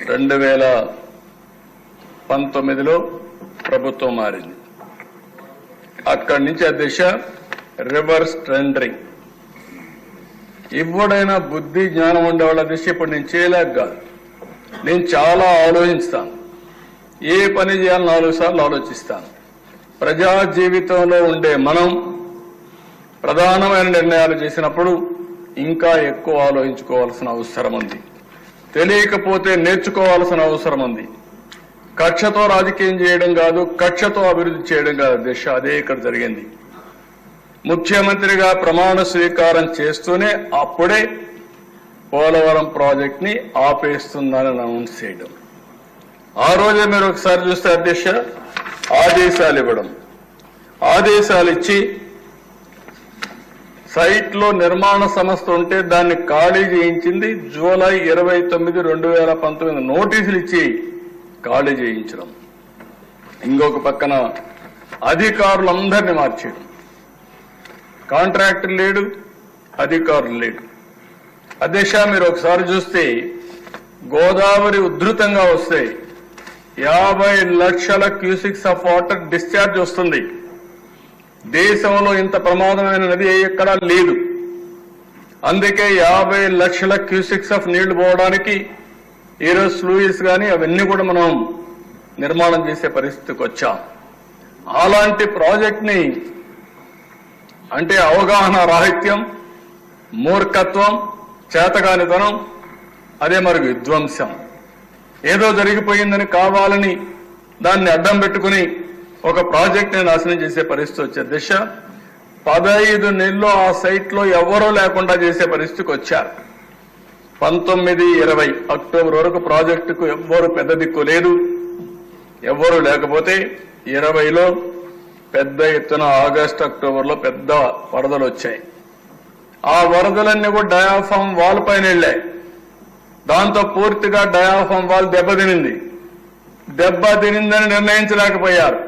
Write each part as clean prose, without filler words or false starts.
2019లో ప్రభుత్వం మారింది. అక్కడి నుంచి అధ్యక్ష రివర్స్ టెండరింగ్. ఇవ్వడైనా బుద్ధి జ్ఞానం ఉండేవాళ్ళ అధ్యక్ష ఇప్పుడు నేను చేయలేక కాదు, నేను చాలా ఆలోచిస్తాను. ఏ పని చేయాలని 4 సార్లు ఆలోచిస్తాను. ప్రజా జీవితంలో ఉండే మనం ప్రధానమైన నిర్ణయాలు చేసినప్పుడు ఇంకా ఎక్కువ ఆలోచించుకోవాల్సిన అవసరం ఉంది. తెలియకపోతే నేర్చుకోవాల్సిన అవసరం ఉంది. కక్షతో రాజకీయం చేయడం కాదు, కక్షతో అభివృద్ధి చేయడం కాదు అధ్యక్ష. అదే ఇక్కడ జరిగింది. ముఖ్యమంత్రిగా ప్రమాణ స్వీకారం చేస్తూనే అప్పుడే పోలవరం ప్రాజెక్ట్ ని ఆపేస్తుందని అనౌన్స్ చేయడం. ఆ రోజే మీరు ఒకసారి చూస్తే అధ్యక్ష ఆదేశాలు ఇవ్వడం, ఆదేశాలు ఇచ్చి సైట్ లో నిర్మాణ సంస్థ ఉంటే దాన్ని ఖాళీ చేయించింది జూలై 29, 2019 నోటీసులు ఇచ్చి ఖాళీ చేయించడం. ఇంకొక పక్కన అధికారులందరినీ మార్చేయడం. కాంట్రాక్టర్ లేడు, అధికారులు లేడు. అధ్యక్ష మీరు ఒకసారి చూస్తే గోదావరి ఉధృతంగా వస్తే 50 లక్షల క్యూసిక్స్ ఆఫ్ వాటర్ డిశ్చార్జ్ వస్తుంది. దేశంలో ఇంత ప్రమాదమైన నది ఎక్కడా లేదు. అందుకే 50 లక్షల క్యూసిక్స్ ఆఫ్ నీళ్లు పోవడానికి ఈరోజు స్లూయిస్ కానీ అవన్నీ కూడా మనం నిర్మాణం చేసే పరిస్థితికి వచ్చాం. అలాంటి ప్రాజెక్ట్ ని అంటే అవగాహన రాహిత్యం, మూర్ఖత్వం, చేతగానితనం, అదే మరి విధ్వంసం. ఏదో జరిగిపోయిందని కావాలని దాన్ని అడ్డం పెట్టుకుని ఒక ప్రాజెక్ట్ ని నాశనం చేసే పరిస్థితి వచ్చే దిశ 15 నెలల్లో ఆ సైట్ లో ఎవరూ లేకుండా చేసే పరిస్థితికి వచ్చారు. 19, 20 అక్టోబర్ వరకు ప్రాజెక్టుకు ఎవ్వరు పెద్ద దిక్కు లేదు. ఎవ్వరూ లేకపోతే 20లో పెద్ద ఎత్తున ఆగస్టు, అక్టోబర్లో పెద్ద వరదలు వచ్చాయి. ఆ వరదలన్నీ కూడా డయాఫామ్ వాల్ పైన వెళ్ళాయి. దాంతో పూర్తిగా డయాఫామ్ వాల్ దెబ్బతినింది. దెబ్బతినిందని నిర్ణయించలేకపోయారు.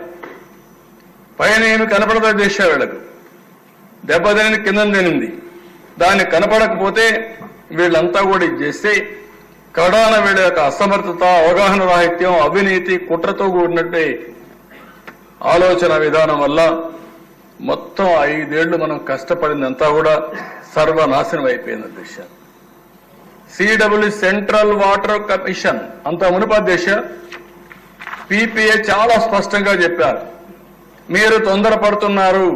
పైన ఏమి కనపడదో చేసే వీళ్ళకు. దెబ్బతిని కింద తినింది. దాన్ని కనపడకపోతే వీళ్ళంతా కూడా ఇది చేస్తే కడాన వీళ్ళ యొక్క అసమర్థత, అవగాహన రాహిత్యం, అవినీతి, కుట్రతో కూడినట్టే ఆలోచన విధానం వల్ల మొత్తం 5 ఏళ్లు మనం కష్టపడిందంతా కూడా సర్వనాశనం అయిపోయింది అధ్యక్ష. సిడబ్ల్యూ సెంట్రల్ వాటర్ కమిషన్ అంత మునుపు అధ్యక్ష పీపీఏ చాలా స్పష్టంగా చెప్పారు, మీరు తొందరపడుతున్నారు.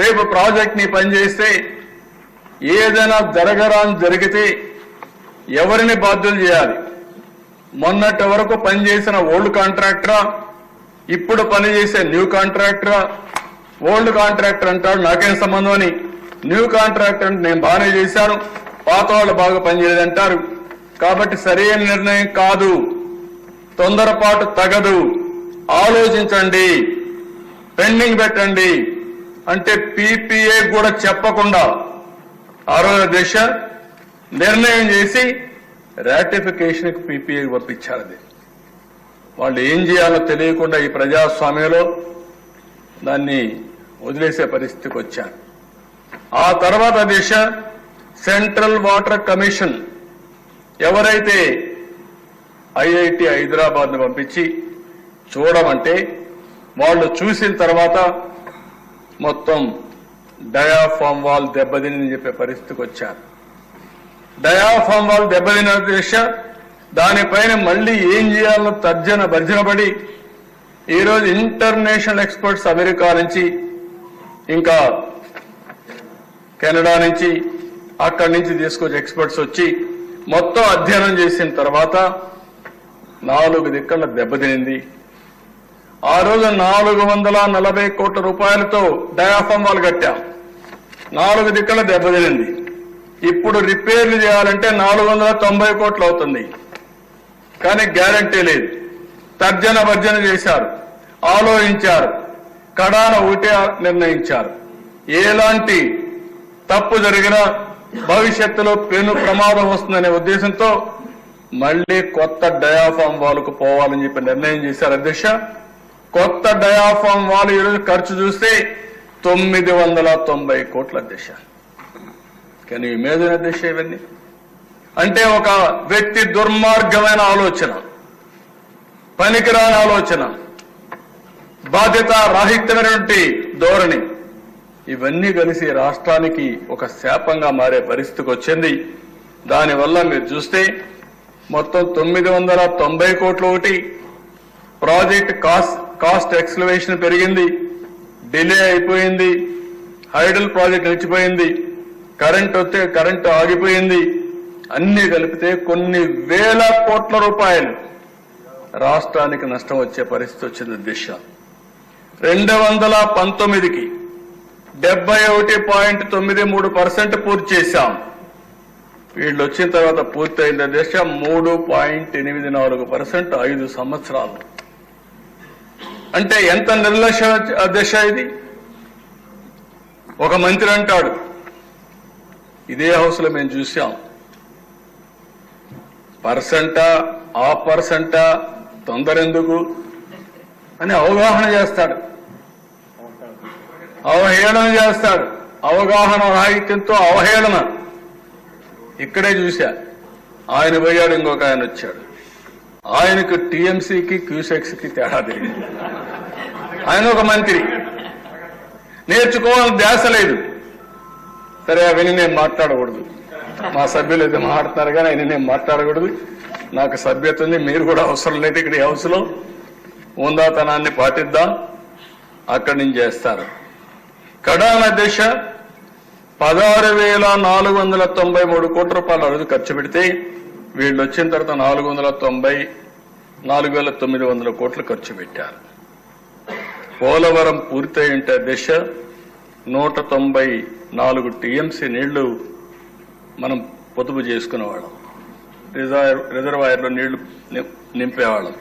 రేపు ప్రాజెక్ట్ ని పనిచేస్తే ఏదైనా జరగరాని జరిగితే ఎవరిని బాధ్యులు చేయాలి? మొన్నటి వరకు పనిచేసిన ఓల్డ్ కాంట్రాక్టరా, ఇప్పుడు పనిచేసే న్యూ కాంట్రాక్టరా? ఓల్డ్ కాంట్రాక్టర్ అంటాడు నాకేం సంబంధం అని, న్యూ కాంట్రాక్టర్ అంటే నేను బాగానే చేశాను, పాత వాళ్ళు బాగా పనిచేయదంటారు. కాబట్టి సరైన నిర్ణయం కాదు, తొందరపాటు తగదు, ఆలోచించండి, పెండింగ్ పెట్టండి అంటే పీపీఏ కూడా చెప్పకుండా ఆ రోజు దేశ నిర్ణయం చేసి రాటిఫికేషన్ కి పీపీఏ పంపించారు. అది వాళ్ళు ఏం చేయాలో తెలియకుండా ఈ ప్రజాస్వామ్యంలో దాన్ని వదిలేసే పరిస్థితికి వచ్చారు. ఆ తర్వాత దేశ సెంట్రల్ వాటర్ కమిషన్ ఎవరైతే ఐఐటి హైదరాబాద్ ను పంపించి చూడమంటే వాళ్ళు చూసిన తర్వాత మొత్తం డయాఫామ్ వాల్ దెబ్బతిని చెప్పే పరిస్థితికి వచ్చారు. డయాఫామ్ వాల్ దెబ్బతిన దిశ దానిపైన మళ్లీ ఏం చేయాలో తర్జన భర్జనపడి ఈరోజు ఇంటర్నేషనల్ ఎక్స్పర్ట్స్ అమెరికా నుంచి ఇంకా కెనడా నుంచి అక్కడి నుంచి తీసుకొచ్చి ఎక్స్పర్ట్స్ వచ్చి మొత్తం అధ్యయనం చేసిన తర్వాత 4 దిక్కల దెబ్బతినింది. ఆ రోజు 440 కోట్ల రూపాయలతో డయాఫామ్ వాల్ కట్టాం. 4 దిక్కల దెబ్బతినింది. ఇప్పుడు రిపేర్లు చేయాలంటే 490 కోట్లు అవుతుంది. కానీ గ్యారంటీ లేదు. తర్జన భర్జన చేశారు, ఆలోచించారు, కడాన ఒకటే నిర్ణయించారు. ఎలాంటి తప్పు జరిగినా భవిష్యత్తులో పెను ప్రమాదం వస్తుందనే ఉద్దేశంతో మళ్లీ కొత్త డయాఫామ్ వాల్కు పోవాలని చెప్పి నిర్ణయం చేశారు అధ్యక్ష. కొత్త డయాఫామ్ వాల్ ఈరోజు ఖర్చు చూస్తే 990 కోట్ల అధ్యక్ష. కానీ ఇమేజిన్ అధ్యక్ష ఇవన్నీ అంటే ఒక వ్యక్తి దుర్మార్గమైన ఆలోచన, పనికిరాని ఆలోచన, బాధ్యత రాహిత్యమైనటువంటి ధోరణి, ఇవన్నీ కలిసి రాష్ట్రానికి ఒక శాపంగా మారే పరిస్థితికి వచ్చింది. దానివల్ల మీరు చూస్తే మొత్తం 990 కోట్లు ఒకటి, ప్రాజెక్ట్ కాస్ట్ ఎక్స్లవేషన్ పెరిగింది, డిలే అయిపోయింది, హైడల్ ప్రాజెక్ట్ నిలిచిపోయింది, కరెంటు ఆగిపోయింది. అన్ని కలిపితే కొన్ని వేల కోట్ల రూపాయలు రాష్ట్రానికి నష్టం వచ్చే పరిస్థితి వచ్చింది. దిశ 2019కి 71.93% పూర్తి చేశాం. వీళ్ళు వచ్చిన తర్వాత పూర్తయిన దిశ 3.84%, 5 సంవత్సరాలు. అంటే ఎంత నిర్లక్ష్య దిశ ఇది. ఒక మంత్రి అంటాడు, ఇదే హౌస్ లో మేము చూసాం, పర్సెంటా ఆ పర్సెంటా తొందర ఎందుకు అని అవగాహన చేస్తాడు, అవహేళన చేస్తాడు. అవగాహన రాహిత్యంతో అవహేళన. ఇక్కడే చూశా, ఆయన పోయాడు, ఇంకొక ఆయన వచ్చాడు. ఆయనకు టీఎంసీకి క్యూసెక్స్కి తేడా తెలియదు. ఆయన ఒక మంత్రి, నేర్చుకోవాలని ధ్యాస లేదు. సరే, అవన్నీ నేను మాట్లాడకూడదు, మా సభ్యులు అయితే మాట్లాడుతున్నారు కానీ ఆయన నేను మాట్లాడకూడదు. నాకు సభ్యత ఉంది, మీరు కూడా అవసరం లేదు. ఇక్కడ ఈ హౌస్లో ఉందాతనాన్ని పాటిద్దాం, అక్కడి నుంచి చేస్తారు. కడాన దిశ 16,493 కోట్ల రూపాయలు అరుదు ఖర్చు పెడితే వీళ్ళు వచ్చిన తర్వాత 4,900 కోట్లు ఖర్చు పెట్టారు. పోలవరం పూర్తయి ఉంటే దిశ 194 టీఎంసీ నీళ్లు మనం పొదుపు చేసుకునేవాళ్ళం, రిజర్వాయర్లో నీళ్లు నింపేవాళ్ళం.